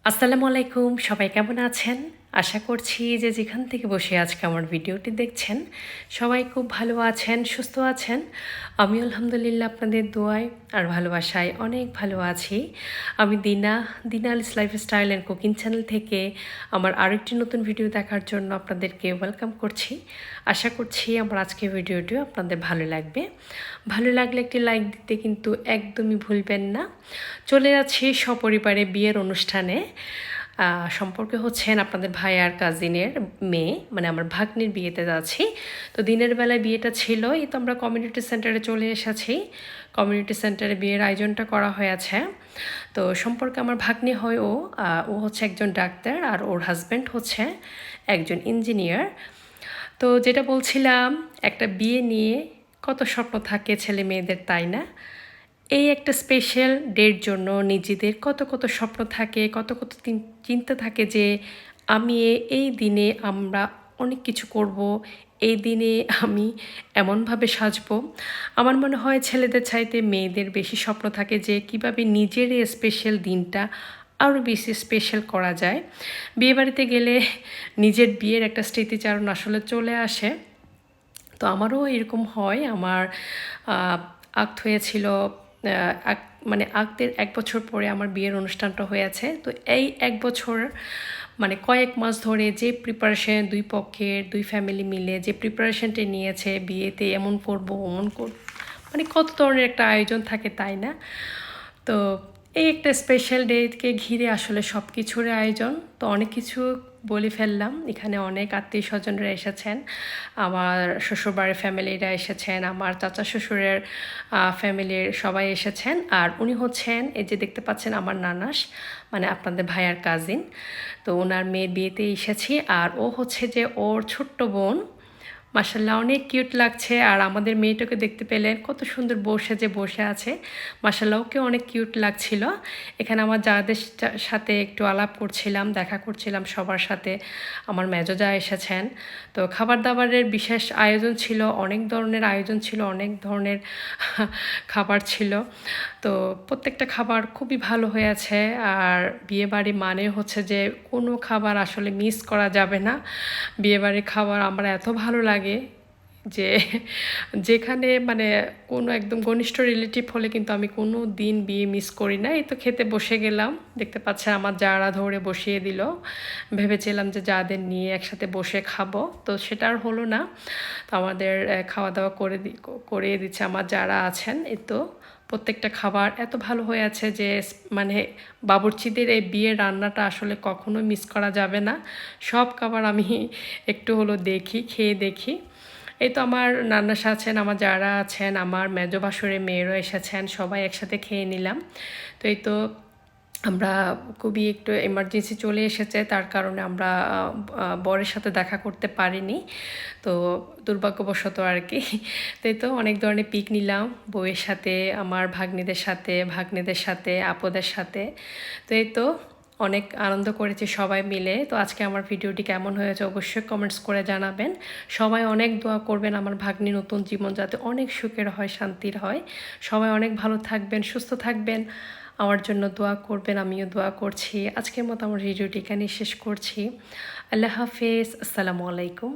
আসসালামু আলাইকুম, সবাই কেমন আছেন? আশা করছি যে যেখান থেকে বসে আজকে আমার ভিডিওটি দেখছেন সবাই খুব ভালো আছেন, সুস্থ আছেন। আমি আলহামদুলিল্লাহ আপনাদের দোয়ায় আর ভালোবাসায় অনেক ভালো আছি। আমি দিনালিস লাইফস্টাইল অ্যান্ড কুকিং চ্যানেল থেকে আমার আরেকটি নতুন ভিডিও দেখার জন্য আপনাদেরকে ওয়েলকাম করছি। আশা করছি আমার আজকের ভিডিওটিও আপনাদের ভালো লাগবে। ভালো লাগলে একটি লাইক দিতে কিন্তু একদমই ভুলবেন না। চলে যাচ্ছি সপরিবারে বিয়ের অনুষ্ঠানে। সম্পর্কে হচ্ছেন আপনাদের ভাই আর কাজিনের মেয়ে, মানে আমার ভাগ্নির বিয়েতে যাচ্ছি। তো দিনের বেলায় বিয়েটা ছিল, এই তো আমরা কমিউনিটি সেন্টারে চলে এসেছি। কমিউনিটি সেন্টারে বিয়ের আয়োজনটা করা হয়েছে। তো সম্পর্কে আমার ভাগ্নি হয় ও হচ্ছে একজন ডাক্তার আর ওর হাজব্যান্ড হচ্ছে একজন ইঞ্জিনিয়ার। তো যেটা বলছিলাম, একটা বিয়ে নিয়ে কত স্বপ্ন থাকে ছেলে মেয়েদের, তাই না? এই একটা স্পেশাল ডের জন্য নিজেদের কত কত স্বপ্ন থাকে, কত কত চিন্তা থাকে যে আমি এই দিনে আমরা অনেক কিছু করব, এই দিনে আমি এমনভাবে সাজবো। আমার মনে হয় ছেলেদের চাইতে মেয়েদের বেশি স্বপ্ন থাকে যে কিভাবে নিজের এই স্পেশাল দিনটা আরও বেশি স্পেশাল করা যায়। বিয়েবাড়িতে গেলে নিজের বিয়ের একটা স্মৃতিচারণ আসলে চলে আসে। তো আমারও এরকম হয়। আমার আক্ত হয়েছিল, মানে আক্তের 1 বছর পরে আমার বিয়ের অনুষ্ঠানটা হয়েছে। তো এই 1 বছর মানে কয়েক মাস ধরে যে প্রিপারেশন, দুই পক্ষের দুই ফ্যামিলি মিলে যে প্রিপারেশনটা নিয়েছে বিয়েতে, এমন করব ওমন করব, মানে কত ধরনের একটা আয়োজন থাকে, তাই না? তো এই একটা স্পেশাল ডেকে ঘিরে আসলে সব কিছুর আয়োজন। তো অনেক কিছু বলে ফেললাম। এখানে অনেক আত্মীয় স্বজনরা এসেছেন, আমার শ্বশুরবাড়ির ফ্যামিলিরা এসেছেন, আমার চাচা শ্বশুরের ফ্যামিলির সবাই এসেছেন। আর উনি হচ্ছেন, এই যে দেখতে পাচ্ছেন, আমার নানাস, মানে আপনাদের ভাইয়ার কাজিন। তো ওনার মেয়ের বিয়েতে এসেছি। আর ও হচ্ছে যে ওর ছোট্ট বোন। মাশাল্লাহ অনেক কিউট লাগছে। আর আমাদের মেয়েটাকে দেখতে পেলেন কত সুন্দর বসে আছে। মাশাল্লাহ ওকে অনেক কিউট লাগছিল। এখানে আমার যাদের সাথে একটু আলাপ করছিলাম, দেখা করছিলাম সবার সাথে। আমার মেজো যা এসেছেন। তো খাবার দাবারের বিশেষ আয়োজন ছিল, অনেক ধরনের আয়োজন ছিল, অনেক ধরনের খাবার ছিল। তো প্রত্যেকটা খাবার খুবই ভালো হয়েছে। আর বিয়েবাড়ি মানে হচ্ছে যে কোনো খাবার আসলে মিস করা যাবে না। বিয়েবাড়ির খাবার আমার এত ভালো লাগে যে যেখানে মানে কোনো একদম ঘনিষ্ঠ রিলেটিভ হলে কিন্তু আমি কোনো দিন বিয়ে মিস করি না। এই তো খেতে বসে গেলাম, দেখতে পাচ্ছে আমার যারা ধরে বসিয়ে দিল। ভেবেছিলাম যে যাদের নিয়ে একসাথে বসে খাবো, তো সেটা আর হলো না। তো আমাদের খাওয়া দাওয়া করিয়ে দিচ্ছে আমার যারা আছেন। এই তো প্রত্যেকটা খাবার এত ভালো হয়ে আছে যে মানে বাবুর্চিদের এই বিয়ের রান্নাটা আসলে কখনো মিস করা যাবে না। সব খাবার আমি একটু হলো খেয়ে দেখি। এই তো আমার নানা আছেন, আমার যারা আছেন, আমার মেজো ভাসুরের মেয়েরও এসেছেন, সবাই একসাথে খেয়ে নিলাম। তো এই তো আমরা খুবই একটু এমার্জেন্সি চলে এসেছে, তার কারণে আমরা বরের সাথে দেখা করতে পারিনি। তো দুর্ভাগ্যবশত আর কি। তাই তো অনেক ধরনের পিক নিলাম বউয়ের সাথে, আমার ভাগ্নেদের সাথে, আপুদের সাথে। তো এই তো অনেক আনন্দ করেছি সবাই মিলে। তো আজকে আমার ভিডিওটি কেমন হয়েছে অবশ্যই কমেন্টস করে জানাবেন। সবাই অনেক দোয়া করবেন আমার ভাগ্নি নতুন জীবন যাতে অনেক সুখের হয়, শান্তির হয়। সবাই অনেক ভালো থাকবেন, সুস্থ থাকবেন, আমার জন্য দোয়া করবেন, আমিও দোয়া করছি। আজকের মতো আমার ভিডিওটি এখানেই শেষ করছি। আল্লাহ হাফেজ, আসসালামু আলাইকুম।